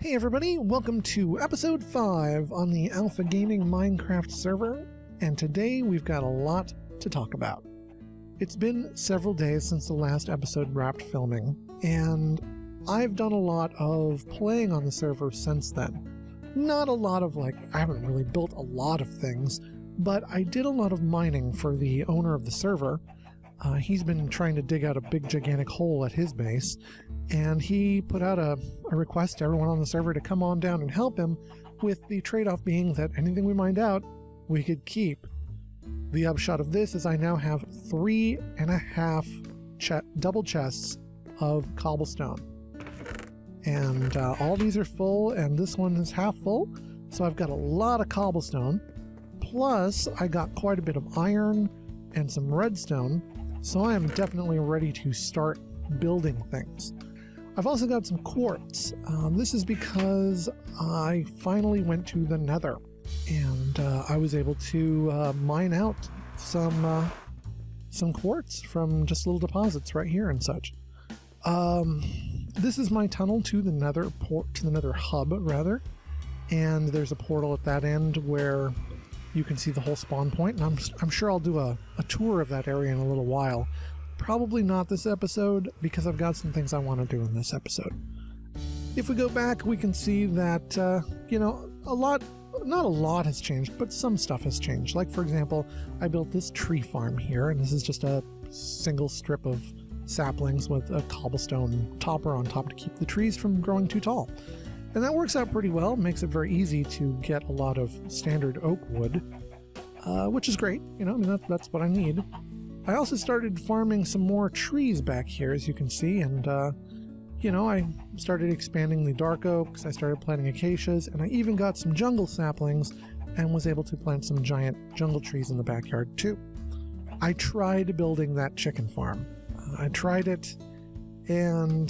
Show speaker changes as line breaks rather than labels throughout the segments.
Hey everybody, welcome to episode 5 on the AlphaGaming Minecraft server, and today we've got a lot to talk about. It's been several days since the last episode wrapped filming, and I've done a lot of playing on the server since then. Not a lot of I haven't really built a lot of things, but I did a lot of mining for the owner of the server. He's been trying to dig out a big gigantic hole at his base, and he put out a request to everyone on the server to come on down and help him, with the trade-off being that anything we mined out, we could keep. The upshot of this is I now have 3.5 double chests of cobblestone. And all these are full, and this one is half full, so I've got a lot of cobblestone. Plus, I got quite a bit of iron and some redstone, so I am definitely ready to start building things. I've also got some quartz. This is because I finally went to the Nether, and I was able to mine out some quartz from just little deposits right here and such. This is my tunnel to the Nether hub, rather, and there's a portal at that end where you can see the whole spawn point, and I'm sure I'll do a tour of that area in a little while. Probably not this episode, because I've got some things I want to do in this episode. If we go back, we can see that, not a lot has changed, but some stuff has changed. Like, for example, I built this tree farm here, and this is just a single strip of saplings with a cobblestone topper on top to keep the trees from growing too tall. And that works out pretty well, makes it very easy to get a lot of standard oak wood, which is great, that's what I need. I also started farming some more trees back here, as you can see, and, I started expanding the dark oaks, I started planting acacias, and I even got some jungle saplings and was able to plant some giant jungle trees in the backyard, too. I tried building that chicken farm. I tried it, and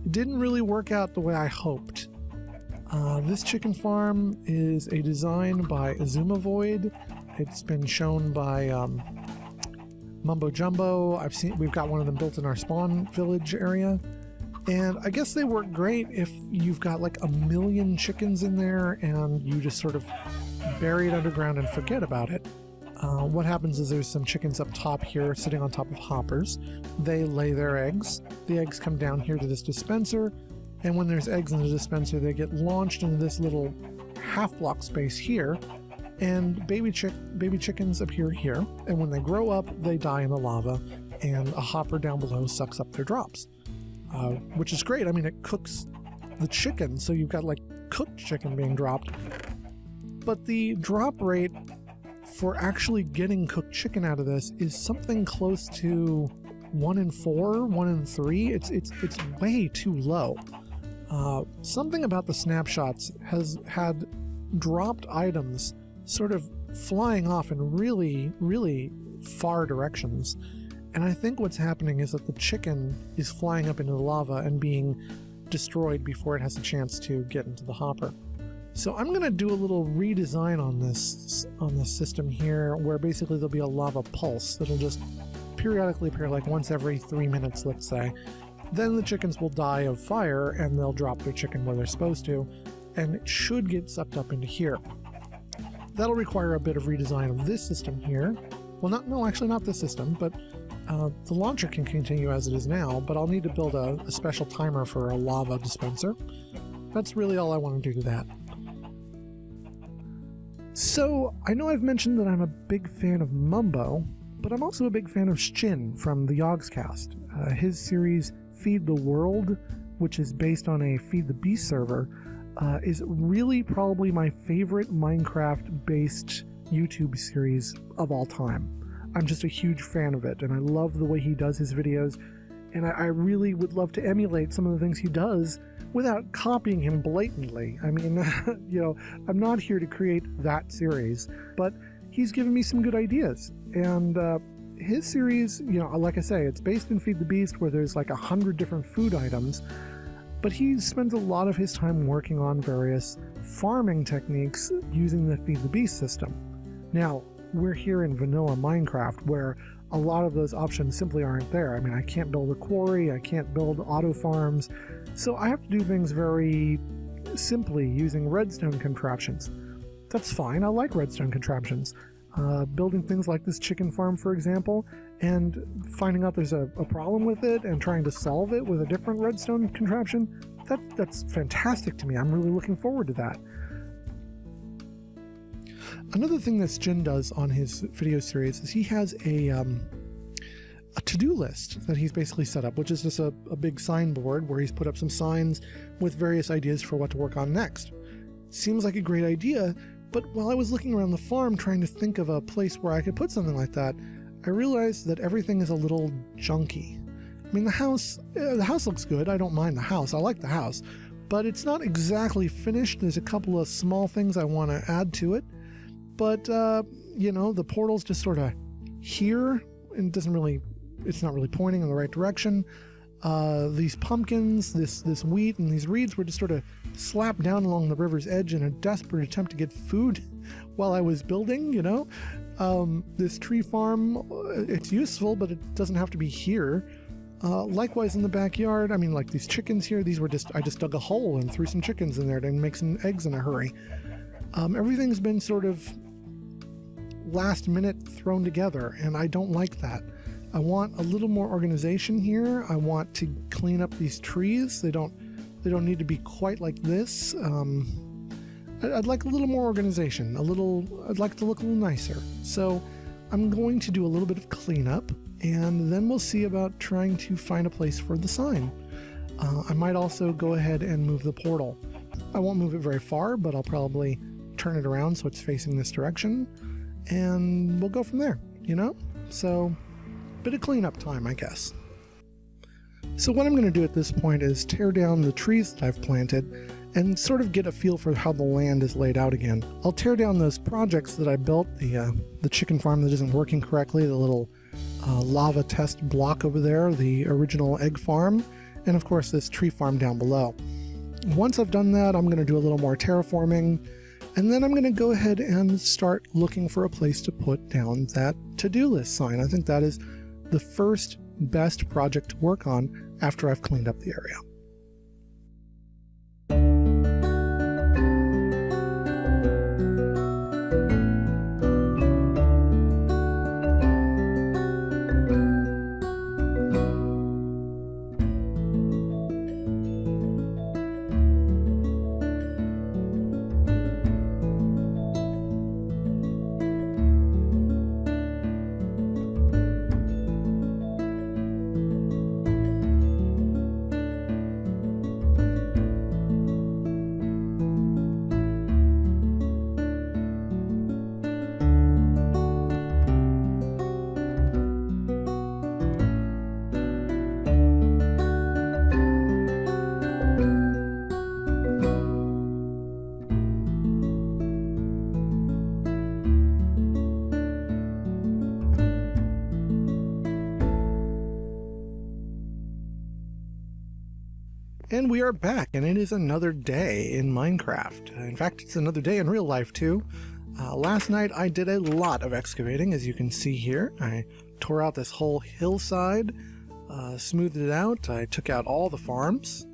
it didn't really work out the way I hoped. This chicken farm is a design by Azuma Void. It's been shown by Mumbo Jumbo. We've got one of them built in our spawn village area, and I guess they work great if you've got like 1 million chickens in there and you just sort of bury it underground and forget about it. What happens is there's some chickens up top here sitting on top of hoppers. They lay their eggs. The eggs come down here to this dispenser, and when there's eggs in the dispenser, they get launched into this little half-block space here, and baby chickens appear here, and when they grow up, they die in the lava, and a hopper down below sucks up their drops, which is great. I mean, it cooks the chicken, so you've got like cooked chicken being dropped, but the drop rate for actually getting cooked chicken out of this is something close to 1 in 4, 1 in 3. It's way too low. Something about the snapshots has had dropped items sort of flying off in really, really far directions. And I think what's happening is that the chicken is flying up into the lava and being destroyed before it has a chance to get into the hopper. So I'm going to do a little redesign on this system here, where basically there'll be a lava pulse that'll just periodically appear, like once every 3 minutes, let's say. Then the chickens will die of fire, and they'll drop their chicken where they're supposed to, and it should get sucked up into here. That'll require a bit of redesign of this system here. Well, actually not this system, but the launcher can continue as it is now, but I'll need to build a special timer for a lava dispenser. That's really all I want to do to that. So, I know I've mentioned that I'm a big fan of Mumbo, but I'm also a big fan of Shin from the Yogscast. His series Feed the World, which is based on a Feed the Beast server, is really probably my favorite Minecraft-based YouTube series of all time. I'm just a huge fan of it, and I love the way he does his videos, and I really would love to emulate some of the things he does without copying him blatantly. I mean, I'm not here to create that series, but he's given me some good ideas. And his series, like I say, it's based in Feed the Beast, where there's like 100 different food items, but he spends a lot of his time working on various farming techniques using the Feed the Beast system. Now, we're here in vanilla Minecraft, where a lot of those options simply aren't there. I mean, I can't build a quarry, I can't build auto farms, so I have to do things very simply using redstone contraptions. That's fine, I like redstone contraptions. Building things like this chicken farm, for example, and finding out there's a problem with it and trying to solve it with a different redstone contraption, that's fantastic to me. I'm really looking forward to that. Another thing that Jin does on his video series is he has a to-do list that he's basically set up, which is just a big signboard where he's put up some signs with various ideas for what to work on next. Seems like a great idea, but while I was looking around the farm trying to think of a place where I could put something like that, I realized that everything is a little junky. I mean, the house looks good. I don't mind the house. I like the house, but it's not exactly finished. There's a couple of small things I want to add to it, but you know, the portal's just sort of here and it's not really pointing in the right direction. These pumpkins, this wheat, and these reeds were just sort of slapped down along the river's edge in a desperate attempt to get food while I was building, you know. This tree farm, it's useful, but it doesn't have to be here. Likewise in the backyard, I mean, like these chickens here, I just dug a hole and threw some chickens in there to make some eggs in a hurry. Everything's been sort of last minute thrown together, and I don't like that. I want a little more organization here. I want to clean up these trees. They don't need to be quite like this. I'd like a little more organization. I'd like to look a little nicer. So I'm going to do a little bit of cleanup, and then we'll see about trying to find a place for the sign. I might also go ahead and move the portal. I won't move it very far, but I'll probably turn it around so it's facing this direction, and we'll go from there, you know? So, bit of cleanup time, I guess. So what I'm going to do at this point is tear down the trees that I've planted and sort of get a feel for how the land is laid out again. I'll tear down those projects that I built, the chicken farm that isn't working correctly, the little lava test block over there, the original egg farm, and of course this tree farm down below. Once I've done that, I'm going to do a little more terraforming, and then I'm going to go ahead and start looking for a place to put down that to-do list sign. I think that is the first best project to work on after I've cleaned up the area. And we are back, and it is another day in Minecraft. In fact, it's another day in real life too. Last night I did a lot of excavating, as you can see here. I tore out this whole hillside, smoothed it out, I took out all the farms,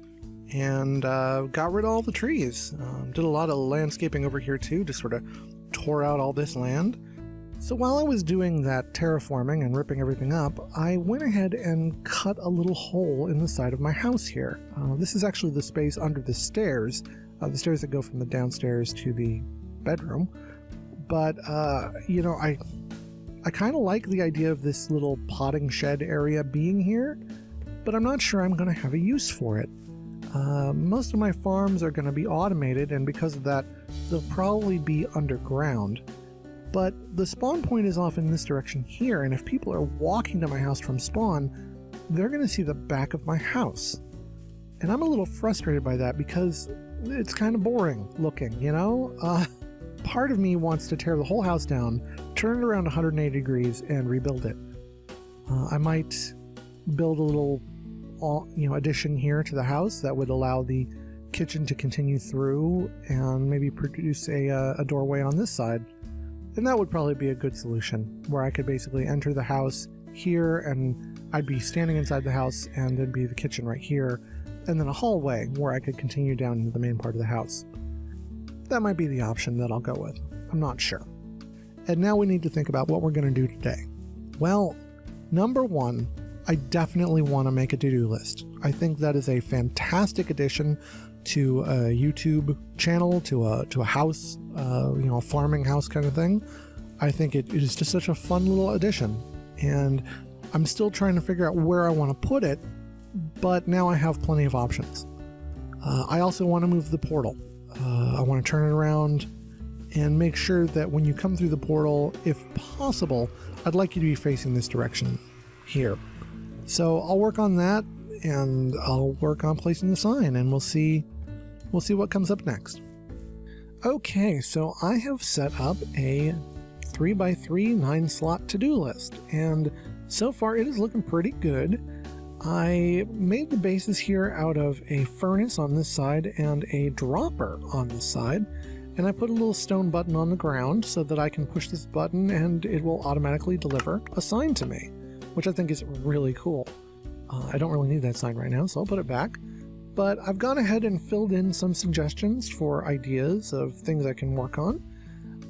and got rid of all the trees. Did a lot of landscaping over here too, just sort of tore out all this land. So while I was doing that terraforming and ripping everything up, I went ahead and cut a little hole in the side of my house here. This is actually the space under the stairs that go from the downstairs to the bedroom. But, you know, I kind of like the idea of this little potting shed area being here, but I'm not sure I'm going to have a use for it. Most of my farms are going to be automated, and because of that, they'll probably be underground. But the spawn point is off in this direction here, and if people are walking to my house from spawn, they're going to see the back of my house. And I'm a little frustrated by that because it's kind of boring looking, you know? Part of me wants to tear the whole house down, turn it around 180 degrees, and rebuild it. I might build a little addition here to the house that would allow the kitchen to continue through, and maybe produce a doorway on this side. And that would probably be a good solution, where I could basically enter the house here, and I'd be standing inside the house, and there'd be the kitchen right here, and then a hallway where I could continue down into the main part of the house. That might be the option that I'll go with. I'm not sure. And now we need to think about what we're going to do today. Well, number one, I definitely want to make a to-do list. I think that is a fantastic addition to a YouTube channel, to a house, a farming house kind of thing. I think it is just such a fun little addition. And I'm still trying to figure out where I want to put it, but now I have plenty of options. I also want to move the portal. I want to turn it around and make sure that when you come through the portal, if possible, I'd like you to be facing this direction here. So I'll work on that, and I'll work on placing the sign, and we'll see what comes up next. Okay, so I have set up a 3x3 9-slot to-do list, and so far it is looking pretty good. I made the bases here out of a furnace on this side and a dropper on this side, and I put a little stone button on the ground so that I can push this button and it will automatically deliver a sign to me, which I think is really cool. I don't really need that sign right now, so I'll put it back. But I've gone ahead and filled in some suggestions for ideas of things I can work on.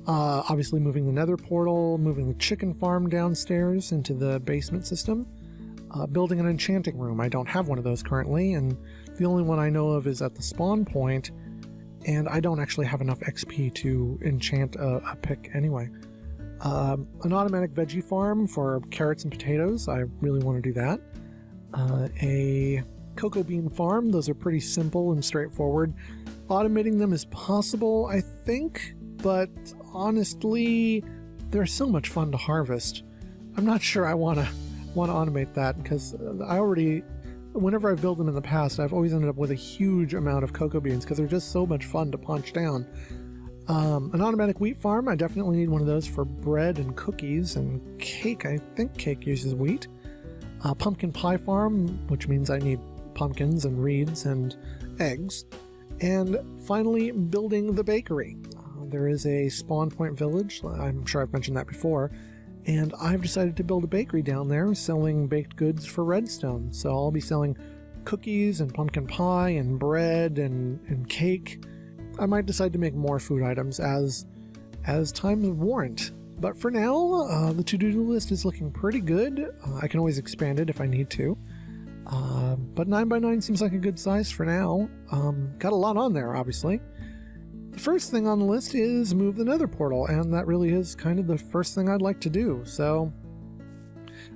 Obviously moving the nether portal, moving the chicken farm downstairs into the basement system, building an enchanting room. I don't have one of those currently, and the only one I know of is at the spawn point, and I don't actually have enough XP to enchant a pick anyway. An automatic veggie farm for carrots and potatoes. I really want to do that. A cocoa bean farm. Those are pretty simple and straightforward. Automating them is possible, I think, but honestly, they're so much fun to harvest. I'm not sure I want to automate that, because whenever I've built them in the past, I've always ended up with a huge amount of cocoa beans because they're just so much fun to punch down. An automatic wheat farm. I definitely need one of those for bread and cookies and cake. I think cake uses wheat. A pumpkin pie farm, which means I need pumpkins and reeds and eggs. And finally, building the bakery. There is a spawn point village. I'm sure I've mentioned that before. And I've decided to build a bakery down there selling baked goods for redstone. So I'll be selling cookies and pumpkin pie and bread and cake. I might decide to make more food items as times warrant. But for now, the to-do list is looking pretty good. I can always expand it if I need to. But 9x9 seems like a good size for now. Got a lot on there, obviously. The first thing on the list is move the nether portal, and that really is kind of the first thing I'd like to do. So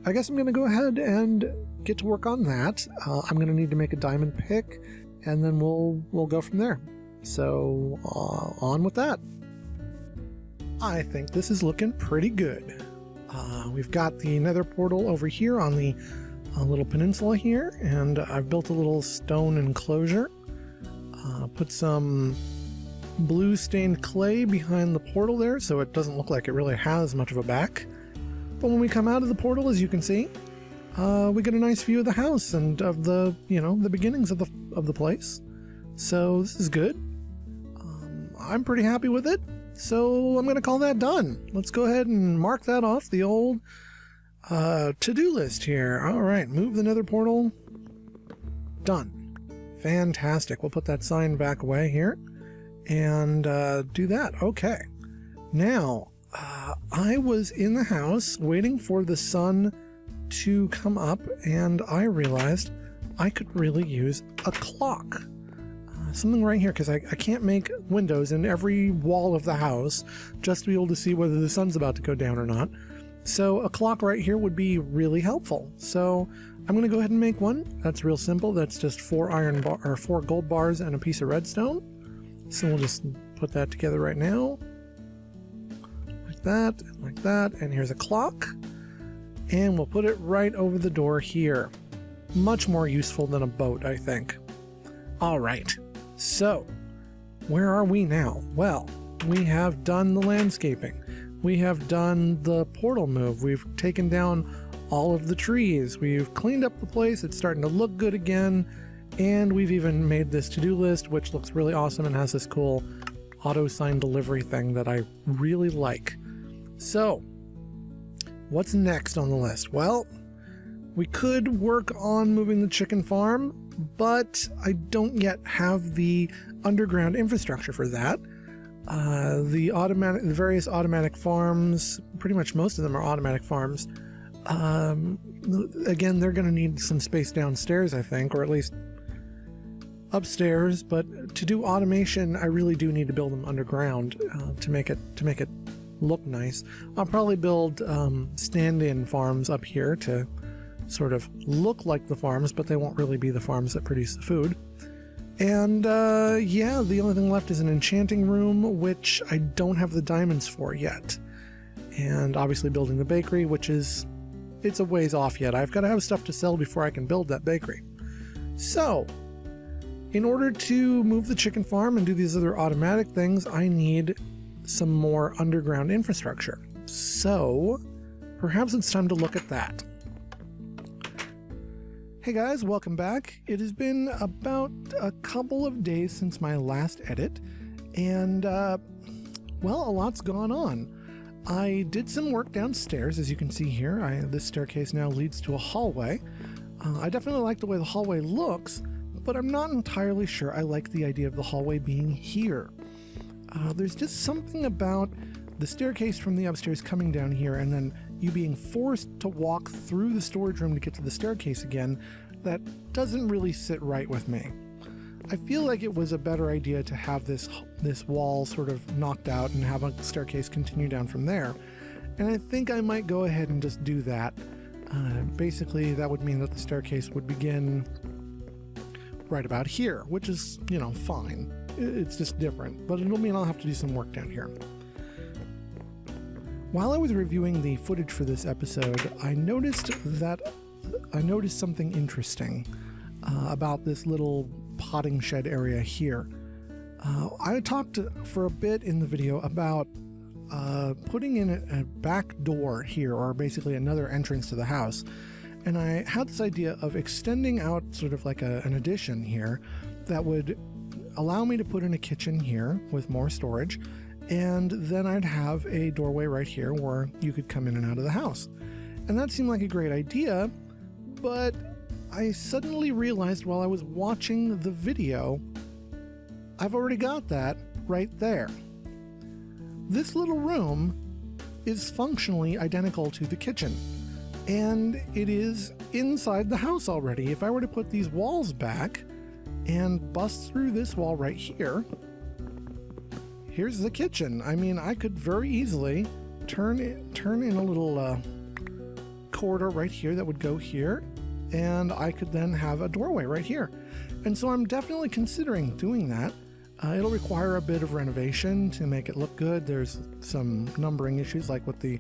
I guess I'm going to go ahead and get to work on that. I'm going to need to make a diamond pick, and then we'll go from there. So on with that. I think this is looking pretty good. We've got the nether portal over here on the little peninsula here, and I've built a little stone enclosure. Put some blue stained clay behind the portal there so it doesn't look like it really has much of a back. But when we come out of the portal, as you can see, we get a nice view of the house and of the beginnings of the place. So this is good. I'm pretty happy with it. So I'm going to call that done. Let's go ahead and mark that off the old to-do list here. All right, move the nether portal. Done. Fantastic. We'll put that sign back away here and do that. Okay. Now, I was in the house waiting for the sun to come up, and I realized I could really use a clock. Something right here, because I can't make windows in every wall of the house just to be able to see whether the sun's about to go down or not. So a clock right here would be really helpful. So I'm going to go ahead and make one. That's real simple. That's just 4 gold bars and a piece of redstone. So we'll just put that together right now. Like that, and here's a clock. And we'll put it right over the door here. Much more useful than a boat, I think. All right. So, where are we now? Well, we have done the landscaping. We have done the portal move. We've taken down all of the trees. We've cleaned up the place. It's starting to look good again. And we've even made this to-do list, which looks really awesome and has this cool auto-sign delivery thing that I really like. So, what's next on the list? Well, We could work on moving the chicken farm, but I don't yet have the underground infrastructure for that. The various automatic farms, pretty much most of them are automatic farms. Again, they're going to need some space downstairs, I think, or at least upstairs. But to do automation, I really do need to build them underground to make it look nice. I'll probably build stand-in farms up here to sort of look like the farms, but they won't really be the farms that produce the food. And yeah, the only thing left is an enchanting room, which I don't have the diamonds for yet. And obviously building the bakery, which is, it's a ways off yet. I've got to have stuff to sell before I can build that bakery. So, in order to move the chicken farm and do these other automatic things, I need some more underground infrastructure. So, perhaps it's time to look at that. Hey guys, welcome back. It has been about a couple of days since my last edit, and well, a lot's gone on. I did some work downstairs, as you can see here. This staircase now leads to a hallway. I definitely like the way the hallway looks, but I'm not entirely sure I like the idea of the hallway being here. There's just something about the staircase from the upstairs coming down here and then you being forced to walk through the storage room to get to the staircase again that doesn't really sit right with me. I feel like it was a better idea to have this wall sort of knocked out and have a staircase continue down from there. And I think I might go ahead and just do that. Basically, that would mean that the staircase would begin right about here, which is, you know, fine. It's just different, but it'll mean I'll have to do some work down here. While I was reviewing the footage for this episode, I noticed something interesting about this little potting shed area here. I talked for a bit in the video about putting in a back door here, or basically another entrance to the house, and I had this idea of extending out sort of like an addition here that would allow me to put in a kitchen here with more storage, and then I'd have a doorway right here where you could come in and out of the house. And that seemed like a great idea, but I suddenly realized while I was watching the video, I've already got that right there. This little room is functionally identical to the kitchen, and it is inside the house already. If I were to put these walls back and bust through this wall right here, here's the kitchen. I mean, I could very easily turn in a little corridor right here that would go here, and I could then have a doorway right here. And so I'm definitely considering doing that. It'll require a bit of renovation to make it look good. There's some numbering issues, like with the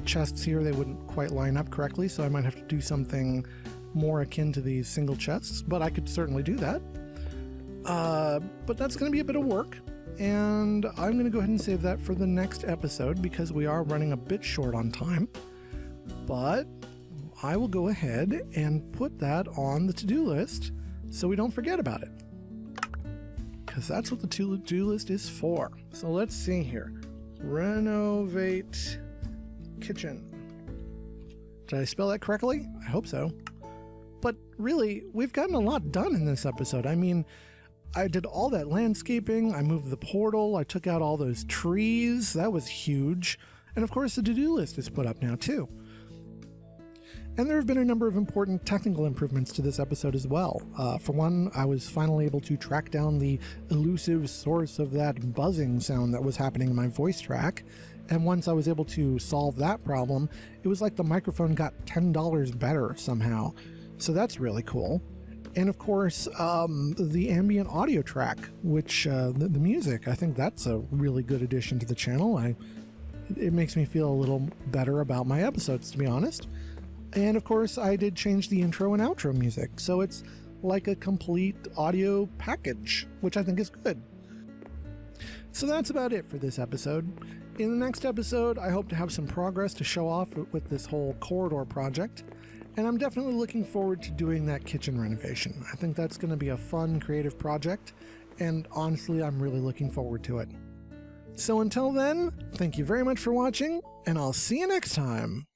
chests here, they wouldn't quite line up correctly, so I might have to do something more akin to these single chests, but I could certainly do that. But that's going to be a bit of work, and I'm going to go ahead and save that for the next episode because we are running a bit short on time. But I will go ahead and put that on the to-do list so we don't forget about it, because that's what the to-do list is for. So let's see here. Renovate kitchen. Did I spell that correctly? I hope so. But really, we've gotten a lot done in this episode. I mean, I did all that landscaping, I moved the portal, I took out all those trees, that was huge. And of course the to-do list is put up now too. And there have been a number of important technical improvements to this episode as well. For one, I was finally able to track down the elusive source of that buzzing sound that was happening in my voice track. And once I was able to solve that problem, it was like the microphone got $10 better somehow. So that's really cool. And of course, the ambient audio track, which the music, I think that's a really good addition to the channel. It makes me feel a little better about my episodes, to be honest. And of course, I did change the intro and outro music, so it's like a complete audio package, which I think is good. So that's about it for this episode. In the next episode, I hope to have some progress to show off with this whole corridor project. And I'm definitely looking forward to doing that kitchen renovation. I think that's going to be a fun, creative project, and honestly, I'm really looking forward to it. So until then, thank you very much for watching, and I'll see you next time.